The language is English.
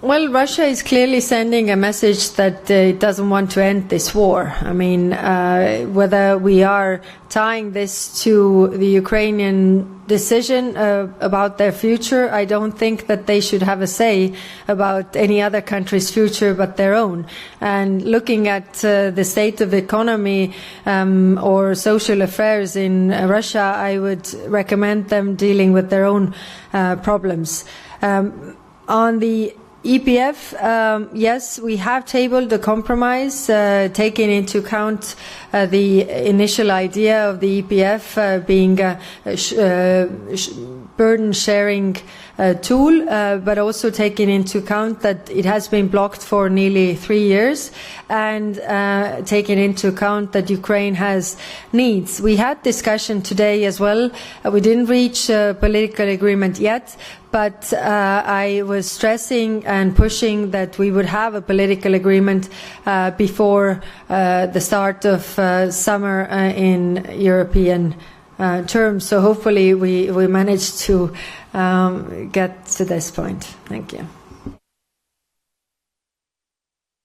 Well, Russia is clearly sending a message that it doesn't want to end this war. I mean, whether we are tying this to the Ukrainian decision about their future, I don't think that they should have a say about any other country's future but their own. And looking at the state of the economy or social affairs in Russia, I would recommend them dealing with their own problems. On the EPF, yes, we have tabled a compromise, taking into account the initial idea of the EPF being a burden-sharing tool, but also taking into account that it has been blocked for nearly 3 years, and taking into account that Ukraine has needs. We had discussion today as well. We didn't reach a political agreement yet, but I was stressing and pushing that we would have a political agreement before the start of summer in European terms. So hopefully we managed to get to this point. Thank you.